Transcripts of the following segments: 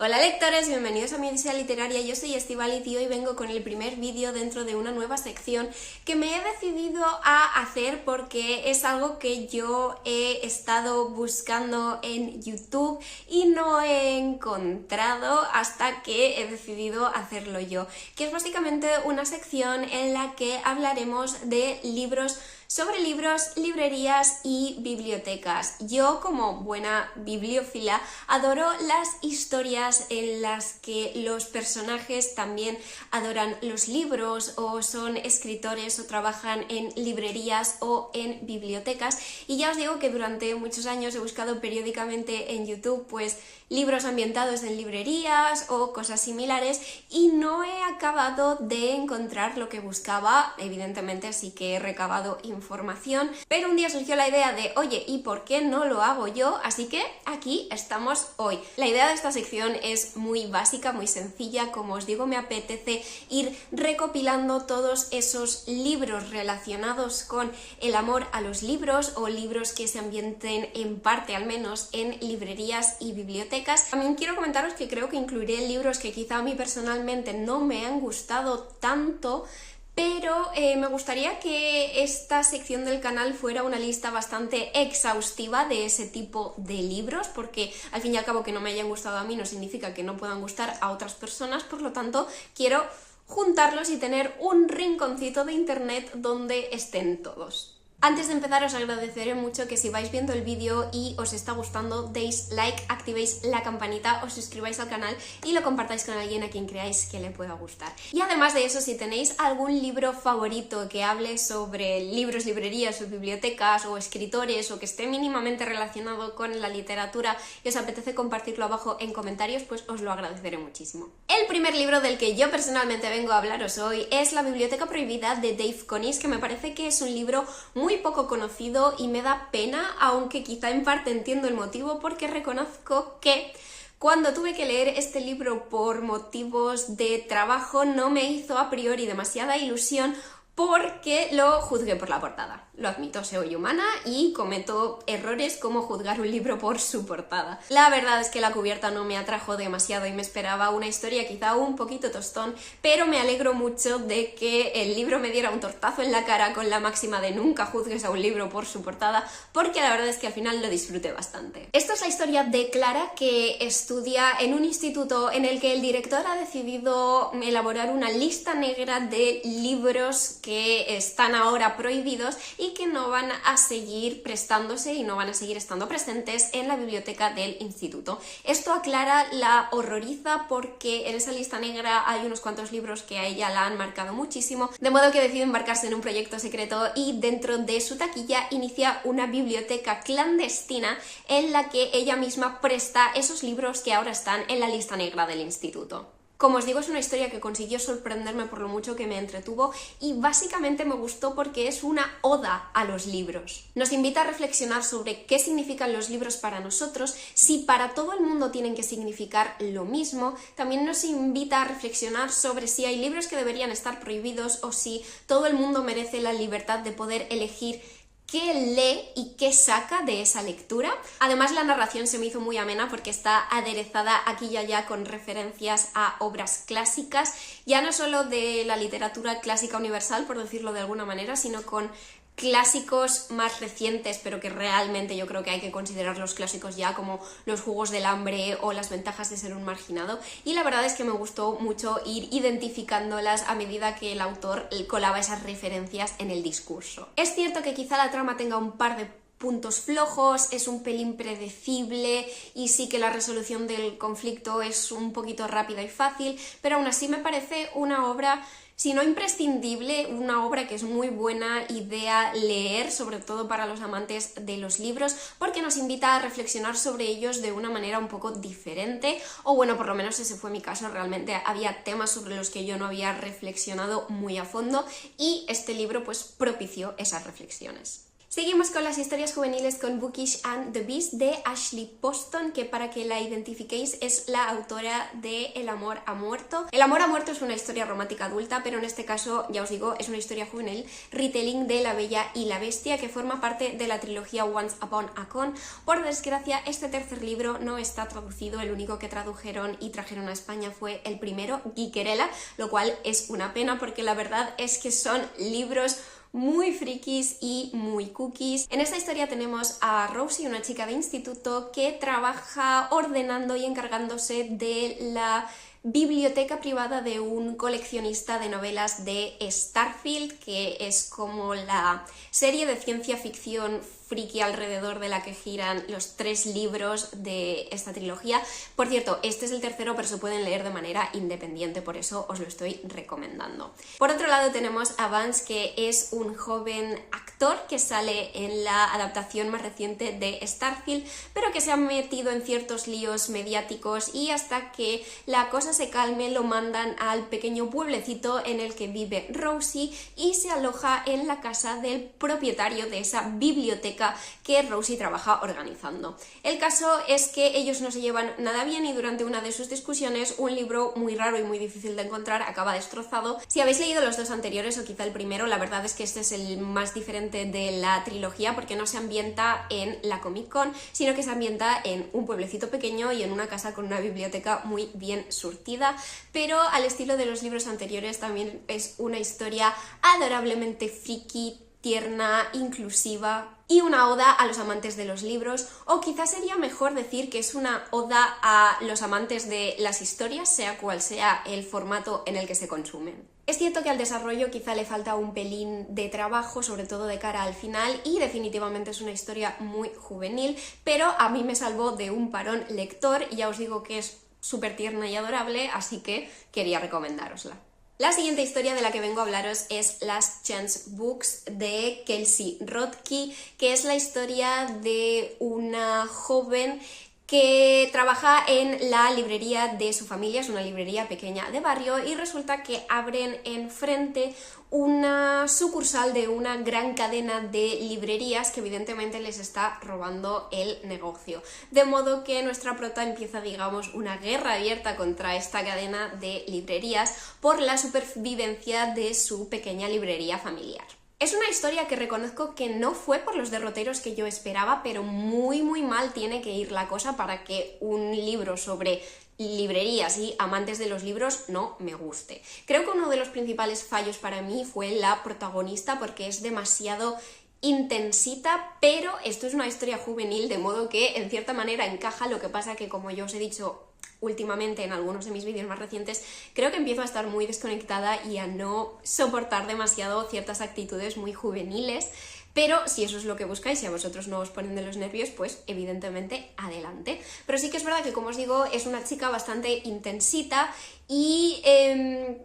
Hola lectores, bienvenidos a mi Odisea Literaria, yo soy Estíbaliz y hoy vengo con el primer vídeo dentro de una nueva sección que me he decidido a hacer porque es algo que yo he estado buscando en YouTube y no he encontrado hasta que he decidido hacerlo yo, que es básicamente una sección en la que hablaremos de libros, sobre libros, librerías y bibliotecas. Yo, como buena bibliófila, adoro las historias en las que los personajes también adoran los libros o son escritores o trabajan en librerías o en bibliotecas, y ya os digo que durante muchos años he buscado periódicamente en YouTube pues libros ambientados en librerías o cosas similares y no he acabado de encontrar lo que buscaba. Evidentemente sí que he recabado información, pero un día surgió la idea de oye, ¿y por qué no lo hago yo? Así que aquí estamos hoy. La idea de esta sección es muy básica, muy sencilla. Como os digo, me apetece ir recopilando todos esos libros relacionados con el amor a los libros o libros que se ambienten en parte al menos en librerías y bibliotecas. También quiero comentaros que creo que incluiré libros que quizá a mí personalmente no me han gustado tanto, pero me gustaría que esta sección del canal fuera una lista bastante exhaustiva de ese tipo de libros, porque al fin y al cabo que no me hayan gustado a mí no significa que no puedan gustar a otras personas. Por lo tanto, quiero juntarlos y tener un rinconcito de internet donde estén todos. Antes de empezar, os agradeceré mucho que si vais viendo el vídeo y os está gustando, deis like, activéis la campanita, os suscribáis al canal y lo compartáis con alguien a quien creáis que le pueda gustar. Y además de eso, si tenéis algún libro favorito que hable sobre libros, librerías o bibliotecas o escritores o que esté mínimamente relacionado con la literatura y os apetece compartirlo abajo en comentarios, pues os lo agradeceré muchísimo. El primer libro del que yo personalmente vengo a hablaros hoy es La Biblioteca Prohibida de Dave Conis, que me parece que es un libro muy poco conocido y me da pena, aunque quizá en parte entiendo el motivo, porque reconozco que cuando tuve que leer este libro por motivos de trabajo no me hizo a priori demasiada ilusión, porque lo juzgué por la portada. Lo admito, soy humana y cometo errores como juzgar un libro por su portada. La verdad es que la cubierta no me atrajo demasiado y me esperaba una historia quizá un poquito tostón, pero me alegro mucho de que el libro me diera un tortazo en la cara con la máxima de nunca juzgues a un libro por su portada, porque la verdad es que al final lo disfruté bastante. Esta es la historia de Clara, que estudia en un instituto en el que el director ha decidido elaborar una lista negra de libros que están ahora prohibidos y que no van a seguir prestándose y no van a seguir estando presentes en la biblioteca del instituto. Esto a Clara la horroriza porque en esa lista negra hay unos cuantos libros que a ella la han marcado muchísimo, de modo que decide embarcarse en un proyecto secreto y dentro de su taquilla inicia una biblioteca clandestina en la que ella misma presta esos libros que ahora están en la lista negra del instituto. Como os digo, es una historia que consiguió sorprenderme por lo mucho que me entretuvo y básicamente me gustó porque es una oda a los libros. Nos invita a reflexionar sobre qué significan los libros para nosotros, si para todo el mundo tienen que significar lo mismo. También nos invita a reflexionar sobre si hay libros que deberían estar prohibidos o si todo el mundo merece la libertad de poder elegir qué lee y qué saca de esa lectura. Además, la narración se me hizo muy amena porque está aderezada aquí y allá con referencias a obras clásicas, ya no solo de la literatura clásica universal, por decirlo de alguna manera, sino con clásicos más recientes, pero que realmente yo creo que hay que considerar los clásicos ya, como Los Juegos del Hambre o Las Ventajas de Ser un Marginado, y la verdad es que me gustó mucho ir identificándolas a medida que el autor colaba esas referencias en el discurso. Es cierto que quizá la trama tenga un par de puntos flojos, es un pelín predecible y sí que la resolución del conflicto es un poquito rápida y fácil, pero aún así me parece una obra, si no imprescindible, una obra que es muy buena idea leer, sobre todo para los amantes de los libros, porque nos invita a reflexionar sobre ellos de una manera un poco diferente, o bueno, por lo menos ese fue mi caso. Realmente había temas sobre los que yo no había reflexionado muy a fondo y este libro pues propició esas reflexiones. Seguimos con las historias juveniles con Bookish and the Beast de Ashley Poston, que para que la identifiquéis es la autora de El amor ha muerto. El amor ha muerto es una historia romántica adulta, pero en este caso, ya os digo, es una historia juvenil, retelling de La Bella y la Bestia, que forma parte de la trilogía Once Upon a Con. Por desgracia, este tercer libro no está traducido, el único que tradujeron y trajeron a España fue el primero, Guiquerella, lo cual es una pena porque la verdad es que son libros muy frikis y muy cookies. En esta historia tenemos a Rosie, una chica de instituto que trabaja ordenando y encargándose de la biblioteca privada de un coleccionista de novelas de Starfield, que es como la serie de ciencia ficción friki alrededor de la que giran los 3 libros de esta trilogía. Por cierto, este es el tercero, pero se pueden leer de manera independiente, por eso os lo estoy recomendando. Por otro lado tenemos a Vance, que es un joven actor que sale en la adaptación más reciente de Starfield, pero que se ha metido en ciertos líos mediáticos y hasta que la cosa se calme lo mandan al pequeño pueblecito en el que vive Rosie y se aloja en la casa del propietario de esa biblioteca que Rosie trabaja organizando. El caso es que ellos no se llevan nada bien y durante una de sus discusiones un libro muy raro y muy difícil de encontrar acaba destrozado. Si habéis leído los 2 anteriores o quizá el primero, la verdad es que este es el más diferente de la trilogía porque no se ambienta en la Comic Con, sino que se ambienta en un pueblecito pequeño y en una casa con una biblioteca muy bien surtida, pero al estilo de los libros anteriores también es una historia adorablemente friki, tierna, inclusiva y una oda a los amantes de los libros, o quizás sería mejor decir que es una oda a los amantes de las historias, sea cual sea el formato en el que se consumen. Es cierto que al desarrollo quizá le falta un pelín de trabajo, sobre todo de cara al final, y definitivamente es una historia muy juvenil, pero a mí me salvó de un parón lector y ya os digo que es súper tierna y adorable, así que quería recomendárosla. La siguiente historia de la que vengo a hablaros es Last Chance Books de Kelsey Rothke, que es la historia de una joven que trabaja en la librería de su familia, es una librería pequeña de barrio, y resulta que abren enfrente una sucursal de una gran cadena de librerías que evidentemente les está robando el negocio. De modo que nuestra prota empieza, digamos, una guerra abierta contra esta cadena de librerías por la supervivencia de su pequeña librería familiar. Es una historia que reconozco que no fue por los derroteros que yo esperaba, pero muy mal tiene que ir la cosa para que un libro sobre librerías y amantes de los libros no me guste. Creo que uno de los principales fallos para mí fue la protagonista, porque es demasiado intensita, pero esto es una historia juvenil, de modo que en cierta manera encaja. Lo que pasa que, como yo os he dicho últimamente en algunos de mis vídeos más recientes, creo que empiezo a estar muy desconectada y a no soportar demasiado ciertas actitudes muy juveniles, pero si eso es lo que buscáis, si a vosotros no os ponen de los nervios, pues evidentemente adelante. Pero sí que es verdad que, como os digo, es una chica bastante intensita y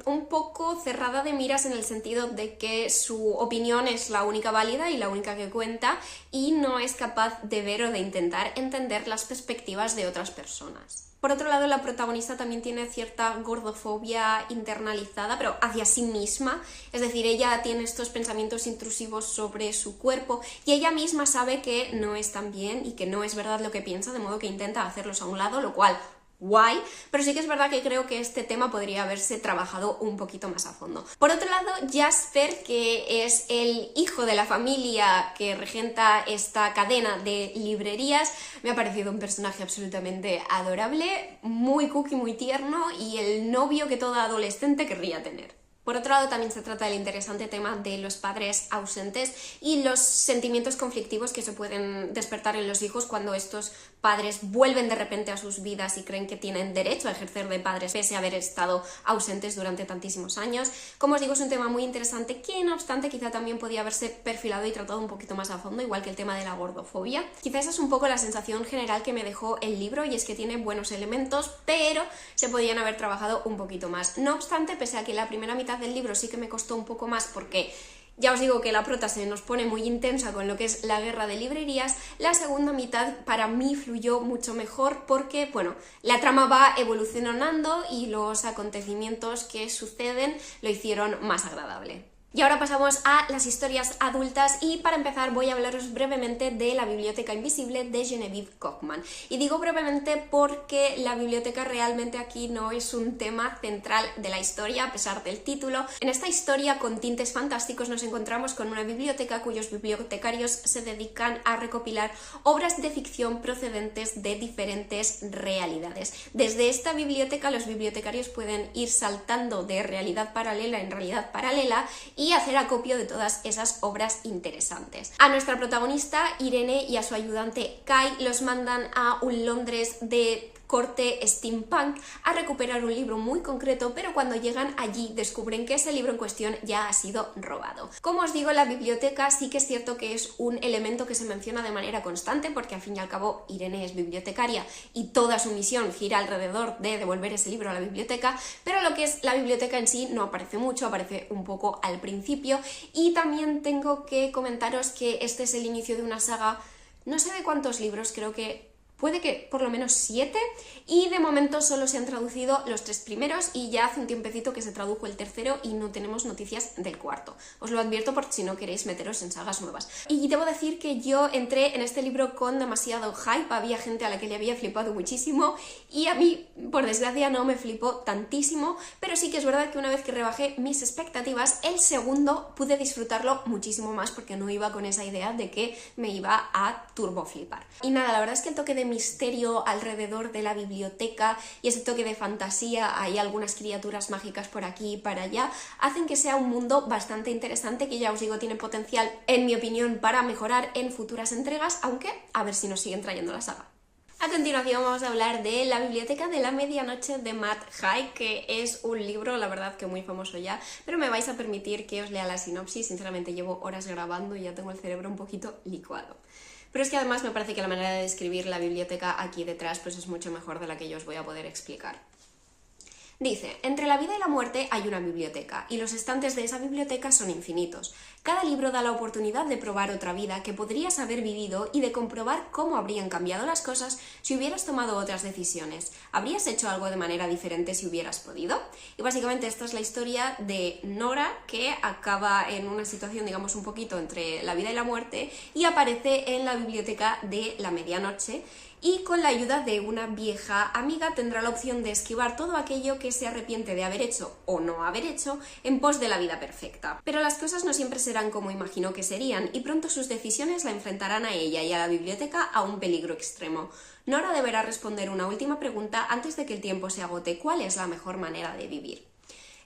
un poco cerrada de miras, en el sentido de que su opinión es la única válida y la única que cuenta, y no es capaz de ver o de intentar entender las perspectivas de otras personas. Por otro lado, la protagonista también tiene cierta gordofobia internalizada, pero hacia sí misma, es decir, ella tiene estos pensamientos intrusivos sobre su cuerpo y ella misma sabe que no están bien y que no es verdad lo que piensa, de modo que intenta hacerlos a un lado, lo cual guay, pero sí que es verdad que creo que este tema podría haberse trabajado un poquito más a fondo. Por otro lado, Jasper, que es el hijo de la familia que regenta esta cadena de librerías, me ha parecido un personaje absolutamente adorable, muy cookie, muy tierno, y el novio que toda adolescente querría tener. Por otro lado, también se trata del interesante tema de los padres ausentes y los sentimientos conflictivos que se pueden despertar en los hijos cuando estos padres vuelven de repente a sus vidas y creen que tienen derecho a ejercer de padres pese a haber estado ausentes durante tantísimos años. Como os digo, es un tema muy interesante que, no obstante, quizá también podía haberse perfilado y tratado un poquito más a fondo, igual que el tema de la gordofobia. Quizá esa es un poco la sensación general que me dejó el libro, y es que tiene buenos elementos, pero se podían haber trabajado un poquito más. No obstante, pese a que la primera mitad del libro sí que me costó un poco más, porque ya os digo que la prota se nos pone muy intensa con lo que es la guerra de librerías, la segunda mitad para mí fluyó mucho mejor porque, bueno, la trama va evolucionando y los acontecimientos que suceden lo hicieron más agradable. Y ahora pasamos a las historias adultas y para empezar voy a hablaros brevemente de La biblioteca invisible de Genevieve Kauffman. Y digo brevemente porque la biblioteca realmente aquí no es un tema central de la historia, a pesar del título. En esta historia con tintes fantásticos nos encontramos con una biblioteca cuyos bibliotecarios se dedican a recopilar obras de ficción procedentes de diferentes realidades. Desde esta biblioteca los bibliotecarios pueden ir saltando de realidad paralela en realidad paralela y hacer acopio de todas esas obras interesantes. A nuestra protagonista, Irene, y a su ayudante Kai los mandan a un Londres de corte steampunk a recuperar un libro muy concreto, pero cuando llegan allí descubren que ese libro en cuestión ya ha sido robado. Como os digo, la biblioteca sí que es cierto que es un elemento que se menciona de manera constante, porque al fin y al cabo Irene es bibliotecaria y toda su misión gira alrededor de devolver ese libro a la biblioteca, pero lo que es la biblioteca en sí no aparece mucho, aparece un poco al principio. Y también tengo que comentaros que este es el inicio de una saga, no sé de cuántos libros, creo que puede que por lo menos 7, y de momento solo se han traducido los 3 primeros y ya hace un tiempecito que se tradujo el tercero y no tenemos noticias del cuarto. Os lo advierto por si no queréis meteros en sagas nuevas. Y debo decir que yo entré en este libro con demasiado hype, había gente a la que le había flipado muchísimo y a mí, por desgracia, no me flipó tantísimo, pero sí que es verdad que una vez que rebajé mis expectativas, el segundo pude disfrutarlo muchísimo más porque no iba con esa idea de que me iba a turbo flipar. Y nada, la verdad es que el toque de misterio alrededor de la biblioteca y ese toque de fantasía, hay algunas criaturas mágicas por aquí y para allá, hacen que sea un mundo bastante interesante que, ya os digo, tiene potencial, en mi opinión, para mejorar en futuras entregas, aunque a ver si nos siguen trayendo la saga. A continuación vamos a hablar de La biblioteca de la medianoche de Matt Haig, que es un libro, la verdad, que muy famoso ya, pero me vais a permitir que os lea la sinopsis. Sinceramente llevo horas grabando y ya tengo el cerebro un poquito licuado. Pero es que además me parece que la manera de describir la biblioteca aquí detrás pues es mucho mejor de la que yo os voy a poder explicar. Dice, entre la vida y la muerte hay una biblioteca, y los estantes de esa biblioteca son infinitos. Cada libro da la oportunidad de probar otra vida que podrías haber vivido y de comprobar cómo habrían cambiado las cosas si hubieras tomado otras decisiones. ¿Habrías hecho algo de manera diferente si hubieras podido? Y básicamente esta es la historia de Nora, que acaba en una situación, digamos, un poquito entre la vida y la muerte, y aparece en la biblioteca de la medianoche, y con la ayuda de una vieja amiga tendrá la opción de esquivar todo aquello que se arrepiente de haber hecho o no haber hecho en pos de la vida perfecta. Pero las cosas no siempre serán como imaginó que serían, y pronto sus decisiones la enfrentarán a ella y a la biblioteca a un peligro extremo. Nora deberá responder una última pregunta antes de que el tiempo se agote: ¿cuál es la mejor manera de vivir?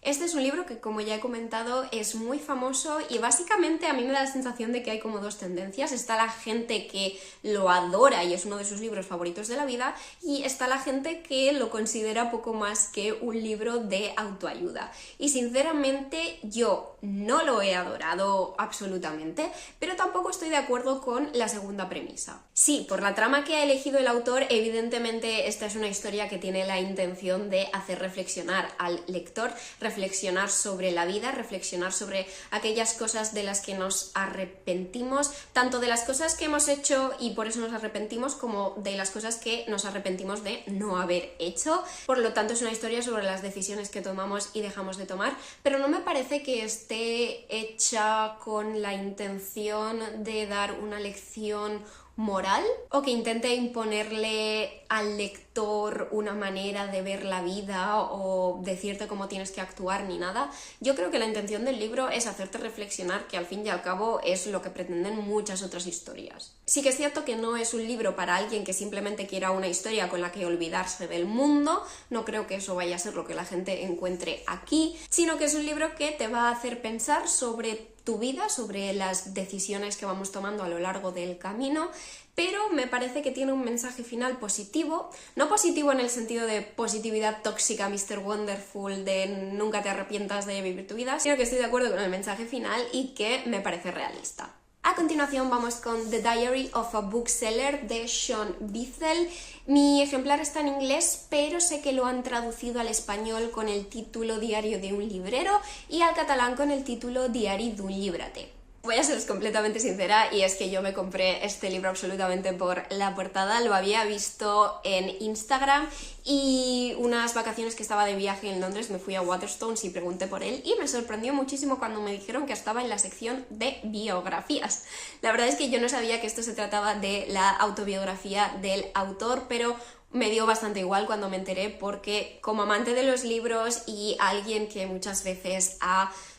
Este es un libro que, como ya he comentado, es muy famoso y básicamente a mí me da la sensación de que hay como dos tendencias. Está la gente que lo adora y es uno de sus libros favoritos de la vida, y está la gente que lo considera poco más que un libro de autoayuda. Y sinceramente yo no lo he adorado absolutamente, pero tampoco estoy de acuerdo con la segunda premisa. Sí, por la trama que ha elegido el autor, evidentemente esta es una historia que tiene la intención de hacer reflexionar al lector, reflexionar sobre la vida, reflexionar sobre aquellas cosas de las que nos arrepentimos, tanto de las cosas que hemos hecho y por eso nos arrepentimos, como de las cosas que nos arrepentimos de no haber hecho. Por lo tanto, es una historia sobre las decisiones que tomamos y dejamos de tomar, pero no me parece que esté hecha con la intención de dar una lección moral o que intente imponerle al lector una manera de ver la vida o decirte cómo tienes que actuar ni nada. Yo creo que la intención del libro es hacerte reflexionar, que al fin y al cabo es lo que pretenden muchas otras historias. Sí que es cierto que no es un libro para alguien que simplemente quiera una historia con la que olvidarse del mundo, no creo que eso vaya a ser lo que la gente encuentre aquí, sino que es un libro que te va a hacer pensar sobre tu vida, sobre las decisiones que vamos tomando a lo largo del camino, pero me parece que tiene un mensaje final positivo, no positivo en el sentido de positividad tóxica, Mr. Wonderful, de nunca te arrepientas de vivir tu vida, sino que estoy de acuerdo con el mensaje final y que me parece realista. A continuación vamos con The Diary of a Bookseller de Sean Bethel. Mi ejemplar está en inglés, pero sé que lo han traducido al español con el título Diario de un librero y al catalán con el título Diari d'un llibreter. Voy a seros completamente sincera, y es que yo me compré este libro absolutamente por la portada. Lo había visto en Instagram y unas vacaciones que estaba de viaje en Londres me fui a Waterstones y pregunté por él y me sorprendió muchísimo cuando me dijeron que estaba en la sección de biografías. La verdad es que yo no sabía que esto se trataba de la autobiografía del autor, pero me dio bastante igual cuando me enteré, porque como amante de los libros y alguien que muchas veces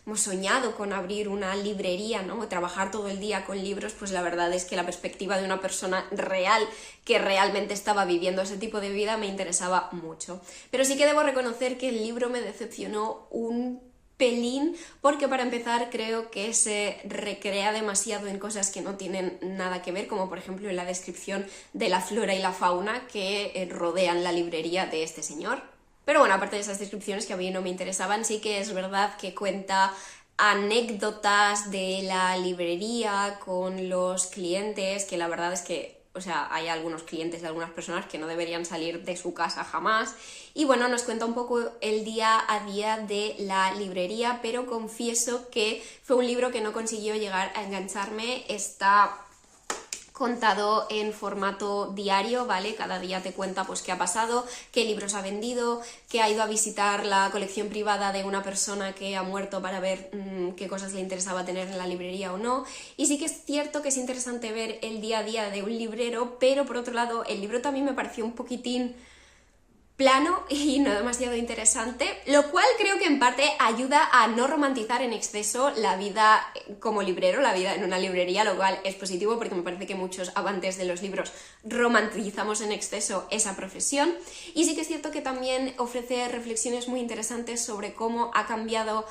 hemos soñado con abrir una librería, ¿no? Trabajar todo el día con libros, pues la verdad es que la perspectiva de una persona real que realmente estaba viviendo ese tipo de vida me interesaba mucho. Pero sí que debo reconocer que el libro me decepcionó un pelín, porque para empezar creo que se recrea demasiado en cosas que no tienen nada que ver, como por ejemplo en la descripción de la flora y la fauna que rodean la librería de este señor. Pero bueno, aparte de esas descripciones que a mí no me interesaban, sí que es verdad que cuenta anécdotas de la librería con los clientes, que la verdad es que, o sea, hay algunos clientes de algunas personas que no deberían salir de su casa jamás. Y bueno, nos cuenta un poco el día a día de la librería, pero confieso que fue un libro que no consiguió llegar a engancharme. Está contado en formato diario, ¿vale? Cada día te cuenta pues qué ha pasado, qué libros ha vendido, que ha ido a visitar la colección privada de una persona que ha muerto para ver qué cosas le interesaba tener en la librería o no. Y sí que es cierto que es interesante ver el día a día de un librero, pero por otro lado el libro también me pareció un poquitín plano y no demasiado interesante, lo cual creo que en parte ayuda a no romantizar en exceso la vida como librero, la vida en una librería, lo cual es positivo porque me parece que muchos amantes de los libros romantizamos en exceso esa profesión. Y sí que es cierto que también ofrece reflexiones muy interesantes sobre cómo ha cambiado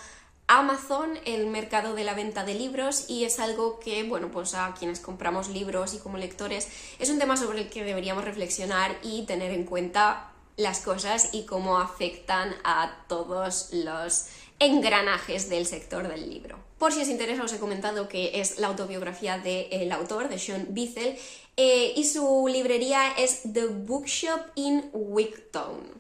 Amazon el mercado de la venta de libros, y es algo que, bueno, pues a quienes compramos libros y como lectores es un tema sobre el que deberíamos reflexionar y tener en cuenta las cosas y cómo afectan a todos los engranajes del sector del libro. Por si os interesa, os he comentado que es la autobiografía del autor, de Shaun Beathel, y su librería es The Bookshop in Wigtown.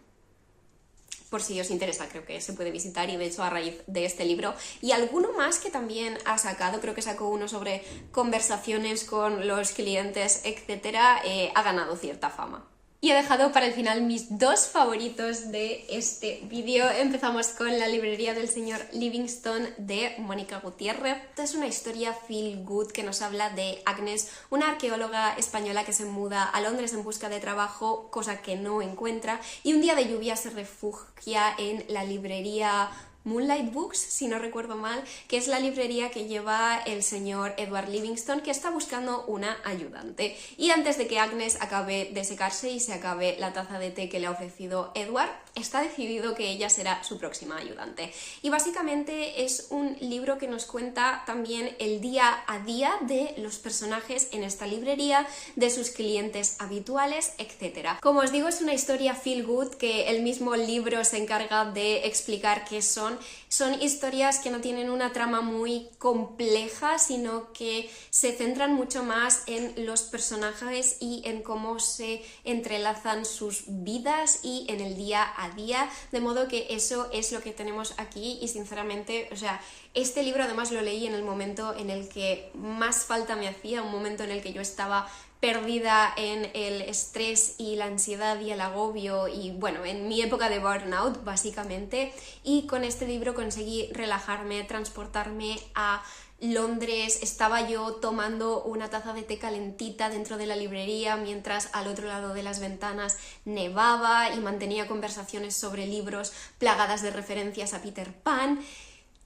Por si os interesa, creo que se puede visitar, y de hecho a raíz de este libro y alguno más que también ha sacado, creo que sacó uno sobre conversaciones con los clientes, etcétera, ha ganado cierta fama. Y he dejado para el final mis dos favoritos de este vídeo. Empezamos con La librería del señor Livingstone, de Mónica Gutiérrez. Esta es una historia feel good que nos habla de Agnes, una arqueóloga española que se muda a Londres en busca de trabajo, cosa que no encuentra, y un día de lluvia se refugia en la librería Moonlight Books, si no recuerdo mal, que es la librería que lleva el señor Edward Livingstone, que está buscando una ayudante. Y antes de que Agnes acabe de secarse y se acabe la taza de té que le ha ofrecido Edward, está decidido que ella será su próxima ayudante. Y básicamente es un libro que nos cuenta también el día a día de los personajes en esta librería, de sus clientes habituales, etc. Como os digo, es una historia feel good que el mismo libro se encarga de explicar qué son. Son historias que no tienen una trama muy compleja, sino que se centran mucho más en los personajes y en cómo se entrelazan sus vidas y en el día a día, de modo que eso es lo que tenemos aquí. Y sinceramente, o sea, este libro además lo leí en el momento en el que más falta me hacía, un momento en el que yo estaba perdida en el estrés y la ansiedad y el agobio, y bueno, en mi época de burnout básicamente, y con este libro conseguí relajarme, transportarme a Londres. Estaba yo tomando una taza de té calentita dentro de la librería mientras al otro lado de las ventanas nevaba, y mantenía conversaciones sobre libros plagadas de referencias a Peter Pan.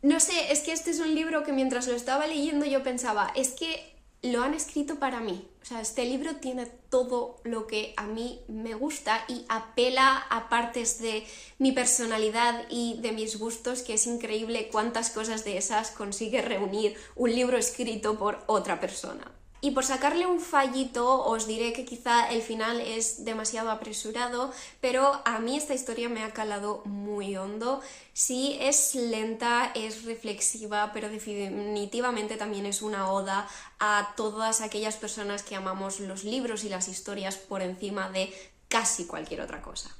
No sé, es que este es un libro que mientras lo estaba leyendo yo pensaba, es que lo han escrito para mí. O sea, este libro tiene todo lo que a mí me gusta y apela a partes de mi personalidad y de mis gustos, que es increíble cuántas cosas de esas consigue reunir un libro escrito por otra persona. Y por sacarle un fallito os diré que quizá el final es demasiado apresurado, pero a mí esta historia me ha calado muy hondo. Sí, es lenta, es reflexiva, pero definitivamente también es una oda a todas aquellas personas que amamos los libros y las historias por encima de casi cualquier otra cosa.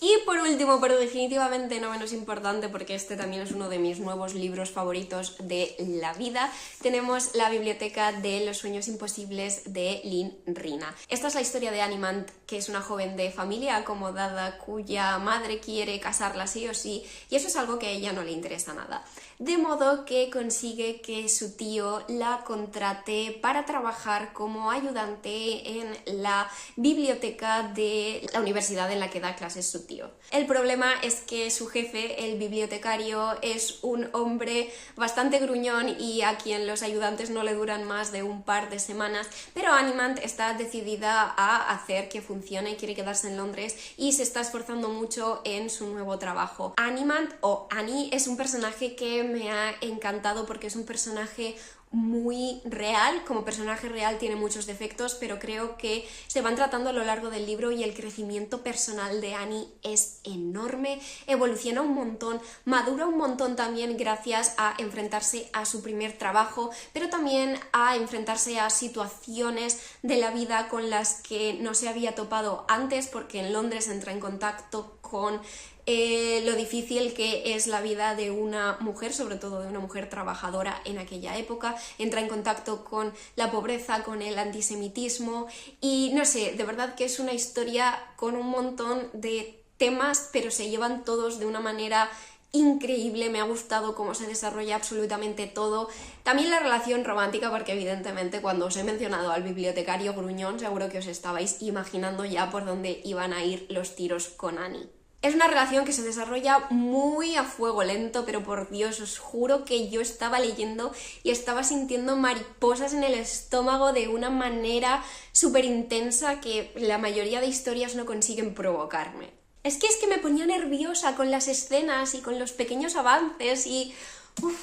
Y por último, pero definitivamente no menos importante, porque este también es uno de mis nuevos libros favoritos de la vida, tenemos La biblioteca de los sueños imposibles de Lynn Rina. Esta es la historia de Annie Mant, que es una joven de familia acomodada cuya madre quiere casarla sí o sí, y eso es algo que a ella no le interesa nada. De modo que consigue que su tío la contrate para trabajar como ayudante en la biblioteca de la universidad en la que da clases su tío. El problema es que su jefe, el bibliotecario, es un hombre bastante gruñón y a quien los ayudantes no le duran más de un par de semanas, pero Annie Mant está decidida a hacer que funcione, quiere quedarse en Londres y se está esforzando mucho en su nuevo trabajo. Annie Mant, o Annie, es un personaje que me ha encantado porque es un personaje muy real. Como personaje real tiene muchos defectos, pero creo que se van tratando a lo largo del libro y el crecimiento personal de Annie es enorme, evoluciona un montón, madura un montón también gracias a enfrentarse a su primer trabajo, pero también a enfrentarse a situaciones de la vida con las que no se había topado antes, porque en Londres entra en contacto con lo difícil que es la vida de una mujer, sobre todo de una mujer trabajadora en aquella época, entra en contacto con la pobreza, con el antisemitismo y no sé, de verdad que es una historia con un montón de temas, pero se llevan todos de una manera increíble. Me ha gustado cómo se desarrolla absolutamente todo. También la relación romántica, porque evidentemente cuando os he mencionado al bibliotecario gruñón seguro que os estabais imaginando ya por dónde iban a ir los tiros con Annie. Es una relación que se desarrolla muy a fuego lento, pero por Dios, os juro que yo estaba leyendo y estaba sintiendo mariposas en el estómago de una manera súper intensa que la mayoría de historias no consiguen provocarme. Es que me ponía nerviosa con las escenas y con los pequeños avances y...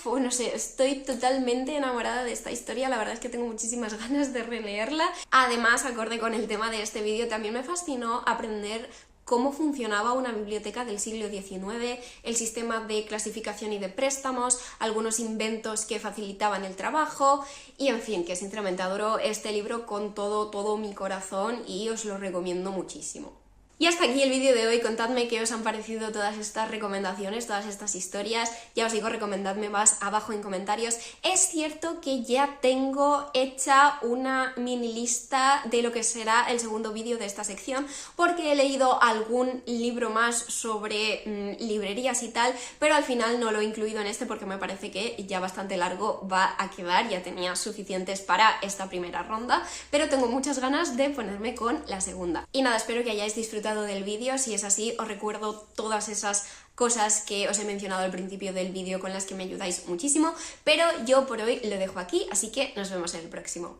no sé, estoy totalmente enamorada de esta historia, la verdad es que tengo muchísimas ganas de releerla. Además, acorde con el tema de este vídeo, también me fascinó aprender cómo funcionaba una biblioteca del siglo XIX, el sistema de clasificación y de préstamos, algunos inventos que facilitaban el trabajo y en fin, que sinceramente adoro este libro con todo mi corazón y os lo recomiendo muchísimo. Y hasta aquí el vídeo de hoy. Contadme qué os han parecido todas estas recomendaciones, todas estas historias. Ya os digo, recomendadme más abajo en comentarios. Es cierto que ya tengo hecha una mini lista de lo que será el segundo vídeo de esta sección, porque he leído algún libro más sobre librerías y tal, pero al final no lo he incluido en este porque me parece que ya bastante largo va a quedar. Ya tenía suficientes para esta primera ronda, pero tengo muchas ganas de ponerme con la segunda. Y nada, espero que hayáis disfrutado del vídeo. Si es así, os recuerdo todas esas cosas que os he mencionado al principio del vídeo con las que me ayudáis muchísimo, pero yo por hoy lo dejo aquí, así que nos vemos en el próximo.